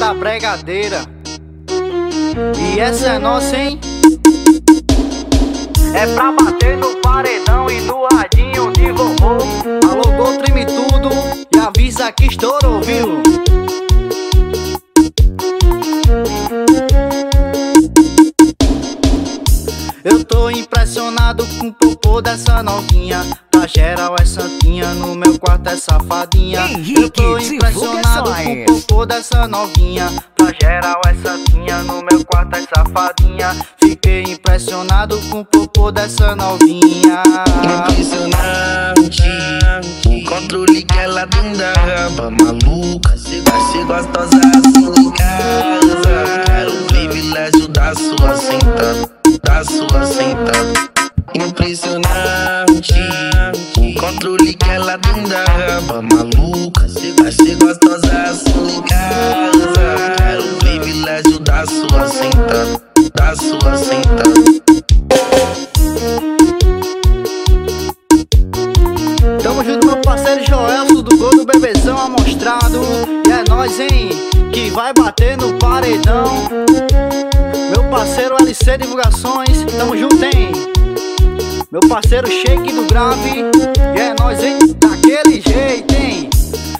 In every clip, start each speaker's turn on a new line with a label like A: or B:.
A: da bregadeira. E essa é nossa, hein? É pra bater no paredão e no radinho de vovô. Alô, treme tudo e avisa que estourou, viu? Eu tô impressionado com o popô dessa novinha. Pra geral é santinha, no meu quarto é safadinha. Eu tô impressionado com o popô dessa novinha. Pra geral é santinha, no meu quarto é safadinha. Fiquei impressionado com o popô dessa novinha.
B: Impressionante, o controle que ela tem da raba maluca. Vai ser gostosa assim em casa. Quero o privilégio da sua sentada, da sua sentada. Impressionante, o controle que ela tem da raba maluca. Vai ser gostosa assim em casa. Quero o privilégio da sua sentada, da sua sentada.
A: Tamo junto, meu parceiro Joelso do Gol do Bebezão amostrado. E é nóis, hein, que vai bater no paredão. Meu parceiro LC Divulgações, tamo junto, hein. Meu parceiro Shake do Grave. E é nóis, hein, daquele jeito, hein.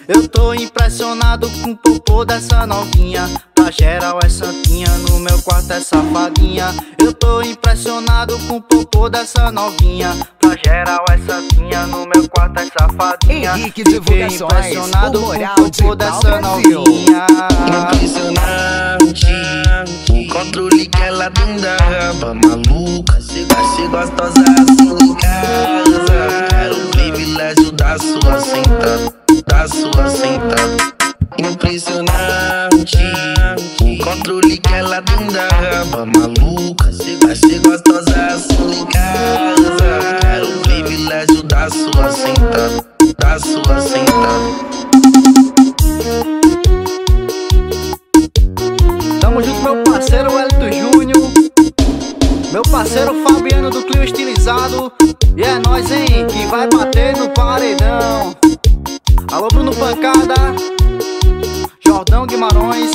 A: Eu tô impressionado com o popô dessa novinha. Pra geral é santinha, no meu quarto é safadinha. Eu tô impressionado com o popô dessa novinha. Pra geral é santinha, no meu quarto é safadinha.
C: Henrique Divulgações,
A: impressionado
C: o Moral
A: com o popô
C: de
A: dessa
C: Brasil.
A: novinha.
B: Impressionante, o controle que ela tem da raba maluca. Vai ser gostosa assim em casa. Quero o privilégio da sua sentada, da sua sentada. Impressionante, o controle que ela tem da raba maluca. Vai ser gostosa assim em casa. Quero o privilégio da sua sentada, da sua sentada.
A: Tamo junto, meu parceiro Wellington Júnior. Meu parceiro Fabiano do Clio Estilizado. E é nóis, hein, que vai bater no paredão. Alô, Bruno Pancada, Jordão Guimarães.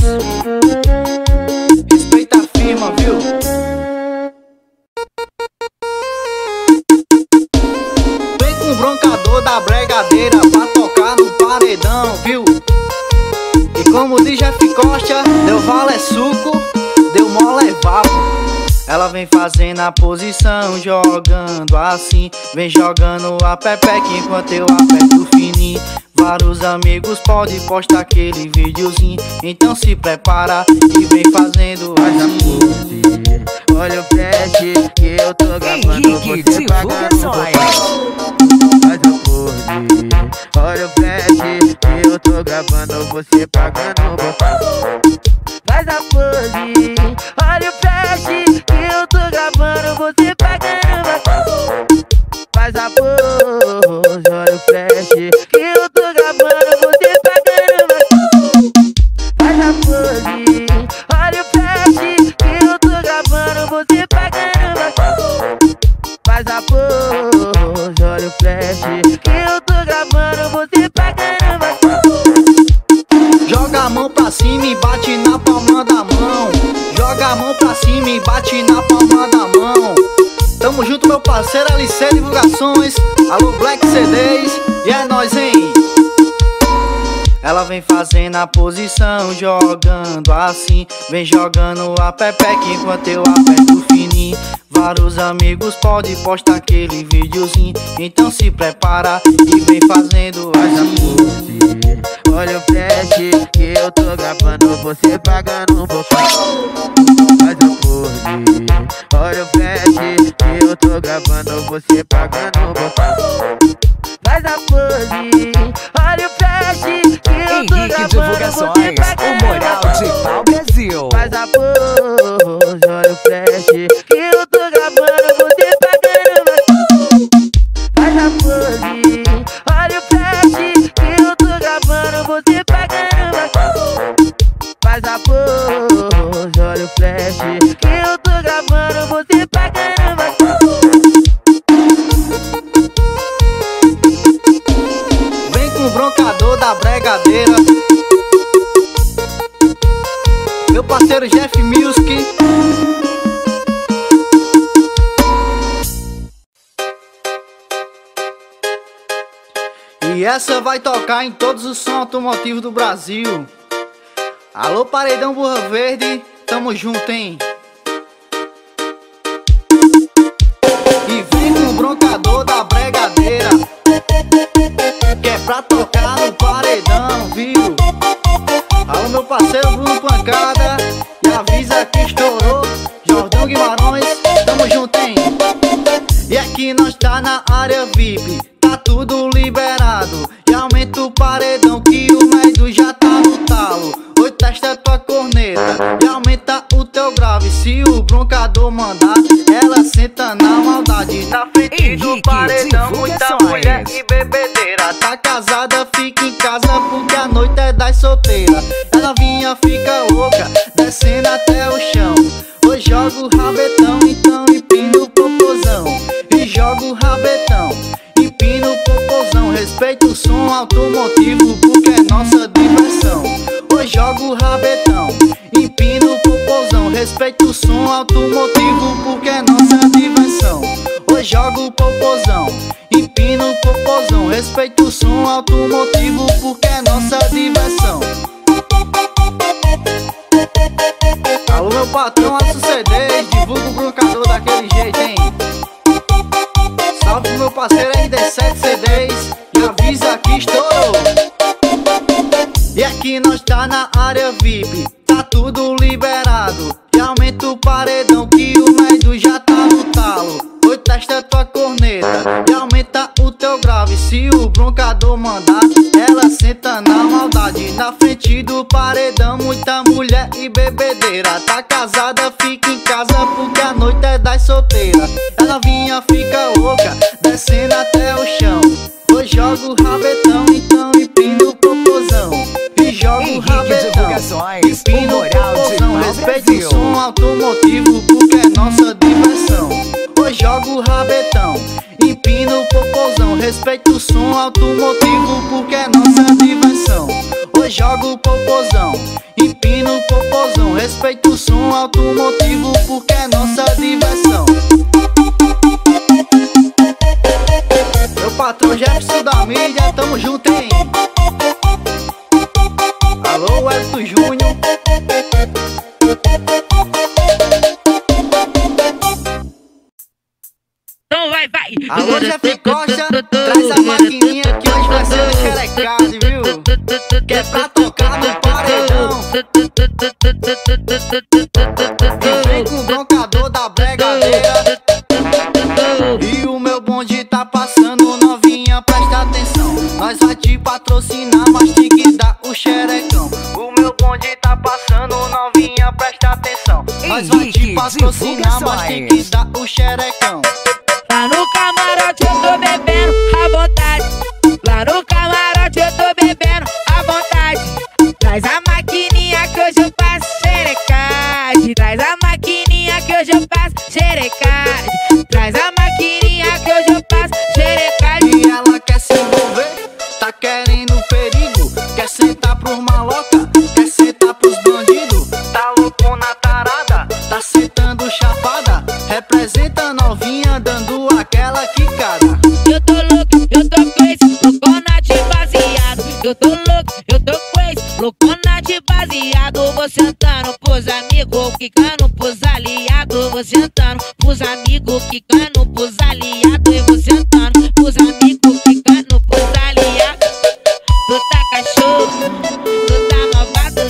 A: Respeita a firma, viu? Vem com o broncador da bregadeira pra tocar no paredão, viu? E como diz Jeff Costa, deu vale é suco, deu mole é vapo. Ela vem fazendo a posição, jogando assim. Vem jogando a pepeca enquanto eu aperto o fininho. Vários amigos podem postar aquele videozinho. Então se prepara e vem fazendo assim.
B: Olha o flash que eu tô gravando,
C: Henrique
B: você
C: Divulgações.
B: Faz a pose. Olha o flash que eu tô gravando, você pagando. Faz a pose. Olha o flash que eu tô gravando, você pagando. Faz a pose. Olha o flash que eu tô gravando, você pagando. Faz a pose. Olha o flash que eu tô gravando, você pagando. Faz a pose. Olha o flash que eu tô gravando, você pagando.
A: Joga a mão pra cima e bate na palma da mão. Joga a mão pra cima e bate na palma da mão. Tamo junto, meu parceiro LC Divulgações. Alô, Black CDs. E é nóis, hein. Ela vem fazendo a posição, jogando assim. Vem jogando a pepeca enquanto eu aperto o fininho. Vários amigos podem postar aquele videozinho. Então se prepara e vem fazendo assim.
B: Olha o flash que eu tô gravando, você pagando um pouquinho. Faz a pose. Olha o flash que eu tô gravando, você pagando um pouquinho. Faz a pose. Olha o flash que eu tô
C: Henrique
B: gravando,
C: Divulgações,
B: você pagando.
C: o Moral de Pau Brasil.
B: Faz a pose. Olha o flash que eu tô gravando, você pagando. Faz a pose. Olha o flash que eu tô gravando, você pagando. Faz a pose. Olha o flash que eu tô gravando, você pagando.
A: Vem com o broncador da bregadeira. E essa vai tocar em todos os sons automotivos do Brasil. Alô, Paredão Burra Verde, tamo junto, hein? E vem com o broncador da bregadeira, que é pra tocar no paredão, viu? Alô, meu parceiro Bruno Pancada, e avisa que estourou. Jordão Guimarães, tamo junto, hein? E aqui nós tá na área VIP, tá tudo liberado. E aumenta o paredão que o médio já tá no talo. Oi, testa tua corneta e aumenta o teu grave. Se o broncador mandar, ela senta na maldade. Na frente do paredão, muita mulher e bebedeira. Tá casada, fica em casa porque a noite é das solteiras. Ela vinha, fica louca, descendo até o chão. Hoje joga o rabetão, então empina o popozão. E joga o rabetão, empina o popozão. Respeita o som automotivo porque é nossa diversão. Hoje joga o rabetão, empina o popozão. Respeita o som automotivo porque é nossa diversão. Hoje joga o popozão, empina o popozão. Respeita o som automotivo porque é nossa diversão. Alô, meu patrão, Aço CDs, divulga o broncador daquele jeito, hein? Salve pro meu parceiro RD7 CDs e avisa que estourou. E aqui nós tá na área VIP, tá tudo liberado. E aumenta o paredão que o médio já tá no talo. Oi, testa tua corneta e aumenta o teu grave. Se o broncador mandar, ela senta na maldade. Na frente do paredão, muita mulher e bebedeira. Tá casada, fica em casa porque a noite é das solteiras. Ela vinha, fica louca, descendo até o chão. Hoje joga o rabetão, então empina o popozão. E joga o rabetão, empina o popozão. Respeita o som automotivo porque é nossa diversão. Hoje joga o rabetão, empina o popozão. Respeita o som automotivo porque é nossa diversão. Hoje joga o popozão, empina o popozão. Respeita o som automotivo porque é nossa diversão. Meu patrão Jefferson da mídia, tamo junto, hein? Alô, Elton Júnior.
B: Então vai.
A: Alô, Jeff Costa, traz a maquininha que hoje vai ser o xerecado, viu? Que é pra tocar no paredão. E vem com o broncador da bregadeira. E o meu bonde tá passando, novinha, presta atenção. Nós vai te patrocinar, mas tem que dar o xerecão. O meu bonde tá passando, novinha, presta atenção. Nós vai te patrocinar, mas tem que dar o xerecão.
B: Lá no camarote eu tô bebendo à vontade. Lá no camarote eu tô bebendo à vontade. Traz a maquininha que hoje eu faço xerecagem. Traz a maquininha que hoje eu faço xerecagem. Traz a maquininha que hoje eu faço xerecagem.
A: E ela quer se envolver, tá querendo perigo. Quer sentar pros maloca, quer sentar pros bandidos. Tá louco na tarada, tá sentando chapada. Representa novinha dando aquela quicada.
B: Eu tô louco, eu tô com esse louconate baseado. Eu tô louco, eu tô com esse louconate baseado. Vou sentando pros amigos, quicando pros aliados. Vou sentando pros amigos, quicando pros aliados. Eu vou sentando pros amigos, quicando pros aliados. Tu tá cachorro, tu tá malvado.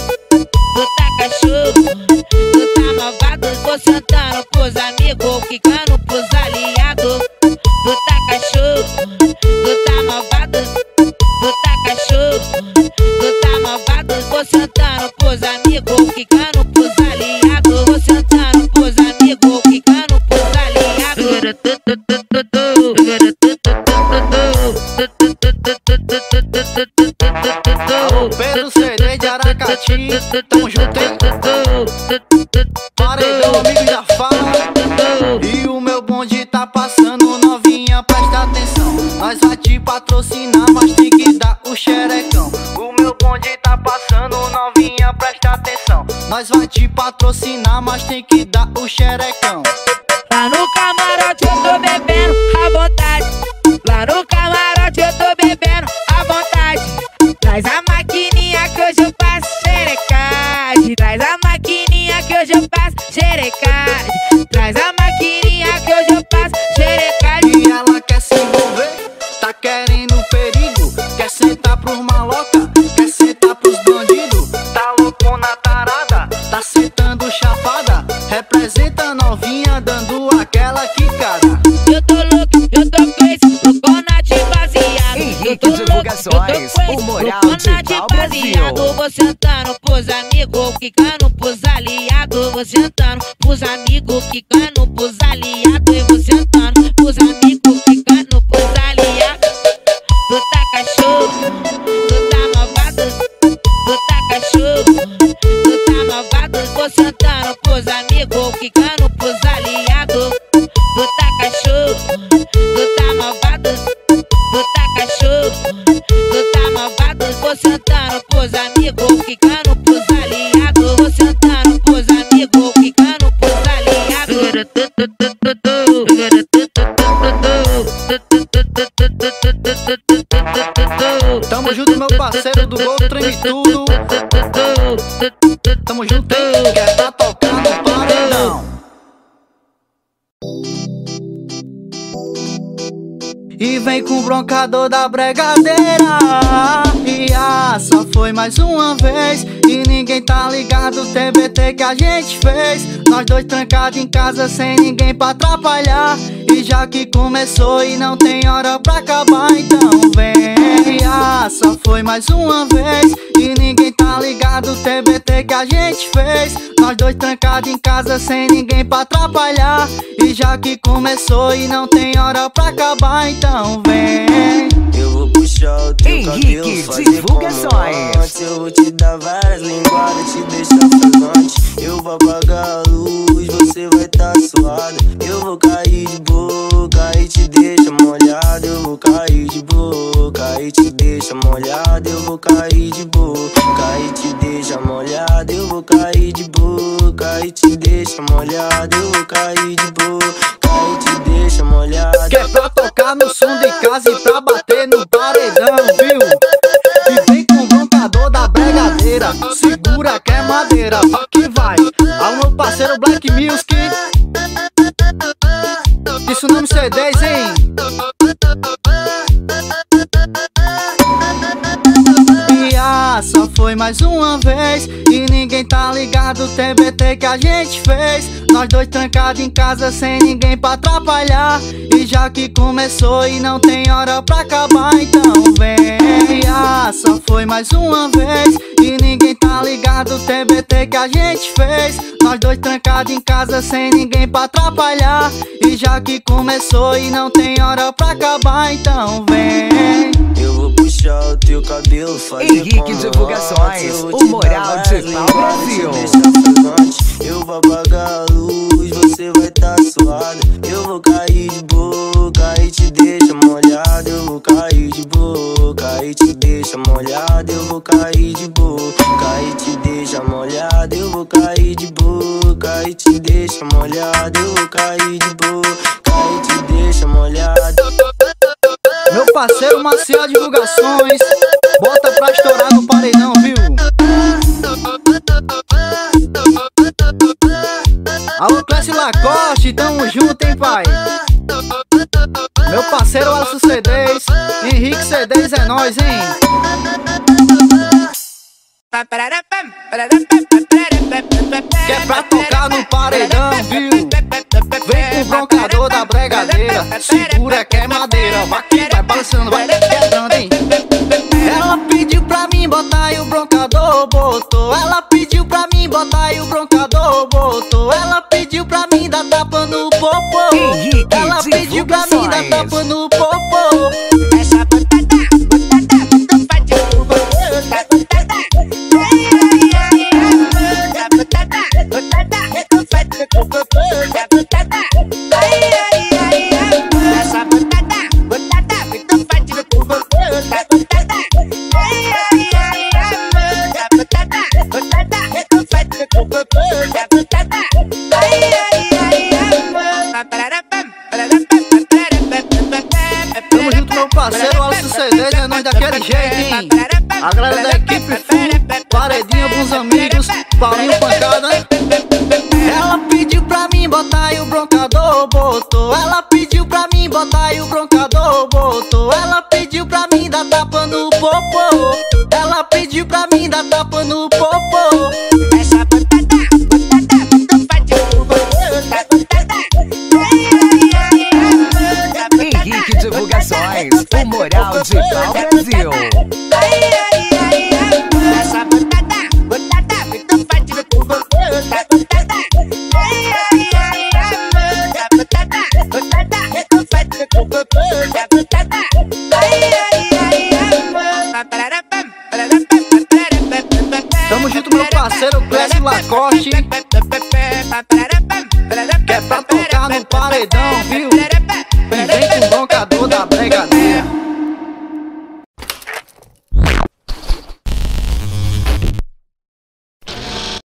B: Tu tá cachorro, tu tá malvado. Vou sentando pros amigos, quicando pros aliados. Tu tá cachorro, tu tá malvado. Tu tá cachorro, tu tá malvado. Vou sentando pros amigos, quicando pros aliados. Vou sentando pros amigos, quicando pros aliados.
A: Alô, Pedro CD de Aracati, tamo junto, hein? Paredão, amigo, já fala. E o meu bonde tá passando, novinha, presta atenção. Nós vai te patrocinar, mas tem que dar o xerecão. O meu bonde tá passando, novinha, presta atenção. Nós vai te patrocinar, mas tem que dar o xerecão.
B: Lá no camarote eu tô bebendo à vontade. Lá no camarote eu tô bebendo à
C: Henrique Divulgações, o Moral de Pau Brasil.
D: Vou sentando pros amigos, quicando pros aliados. Vou sentando pros amigos, quicando pros aliados. Eu vou sentando pros amigos, quicando pros aliados. Tu tá cachorro, tu tá malvado. Tu tá cachorro, tu tá malvado. Vou sentando pros amigos, quicando pros aliados. Tu tá cachorro, tu tá malvado. Tu tá cachorro, tu tá malvado. Vou sentando pros amigos, quicando pros aliados. Vou sentando pros amigos, quicando pros aliados.
A: Tamo junto, meu parceiro do gol, treme tudo. Tamo junto, hein? Quer tá tocando o paredão. E vem com o broncador da bregadeira. E só foi mais uma vez. E ninguém tá ligado, o TBT que a gente fez. Nós dois trancados em casa sem ninguém pra atrapalhar. E já que começou e não tem hora pra acabar, então vem. E só foi mais uma vez. E ninguém tá ligado, o TBT que a gente fez. Nós dois trancados em casa sem ninguém pra atrapalhar. E já que começou e não tem hora pra acabar, então vem.
B: Eu vou puxar o teu
C: Henrique
B: cabelo, fazer
C: Divulgações.
B: como antes. Eu vou te dar várias linguadas, te deixar ofegante. Eu vou apagar a luz, você vai tá suada. Eu vou cair de boca e te deixa molhado. Eu vou cair de boca e te deixa molhado. Eu vou cair de boca e te deixa molhado. Eu vou cair de boca e te deixa molhado. Eu vou cair de boca e te deixa molhado.
A: Que é pra tocar no som de casa e pra bater no paredão, viu? E vem com o broncador da bregadeira. Segura que é madeira, vai que vai. Ao meu parceiro Black Music. Isso não me C10, hein? E só foi mais uma vez. E ninguém tá ligado, o TBT que a gente fez. Nós dois trancados em casa sem ninguém pra atrapalhar. E já que começou e não tem hora pra acabar, então vem. E só foi mais uma vez. E ninguém tá ligado, o TBT que a gente fez. Nós dois trancados em casa sem ninguém pra atrapalhar. E já que começou e não tem hora pra acabar, então vem.
B: Eu vou puxar o teu cabelo, fazer
C: Henrique
B: como
C: Divulgações,
B: antes. Eu vou
C: o
B: te
C: Moral
B: dar
C: de
B: várias
C: Pau
B: linguadas, te
C: Brasil.
B: deixar ofegante. Eu vou apagar a luz, você vai tá suada. Eu vou cair de boca e te deixa molhado. Eu vou cair de boca e te deixa molhado. Eu vou cair de boca e te deixa molhado. Eu vou cair de boca e te deixa molhado. Eu vou cair de boca e te deixa molhado.
A: Meu parceiro Marcial Divulgações, bota pra estourar no paredão, viu? Alô, Clécio Lacoste, tamo junto, hein, pai? Meu parceiro Alisson C10, Henrique C10 é nóis, hein? Que é pra tocar no paredão, viu? Vem com o broncador da bregadeira. Segura que é madeira, vai que vai balançando, vai quebrando, hein? Ela pediu pra mim botar e o broncador botou. Ela pediu pra mim botar e o broncador botou. Ela pediu pra mim dar tapa no popô.
C: Henrique
A: Ela pediu pra mim dar tapa no popô.
D: Essa botada, tu faz de novo. Botada, tu faz de novo. Essa botada, tu faz de novo.
A: Tamo junto, meu parceiro Alisson C10, é nós daquele jeito, hein? A galera da equipe full, paredinha, bons amigos, Paulinho Pancada. Ela pediu pra mim botar e o broncador botou. Ela pediu pra mim botar e o broncador botou. Ela pediu pra mim dar tapa no popô. Ela pediu pra mim dar tapa no popô.
D: Essa botada, tu faz de novo.
C: Henrique Produções, o moral de pau Brasil.
B: Essa botada muito forte no cu gostosa. Botada, botada muito forte no cu gostosa. Botada,
A: Tamo junto, meu parceiro Clécio Lacoste, que é pra tocar no paredão, viu? E vem com o roncador da bregadeira.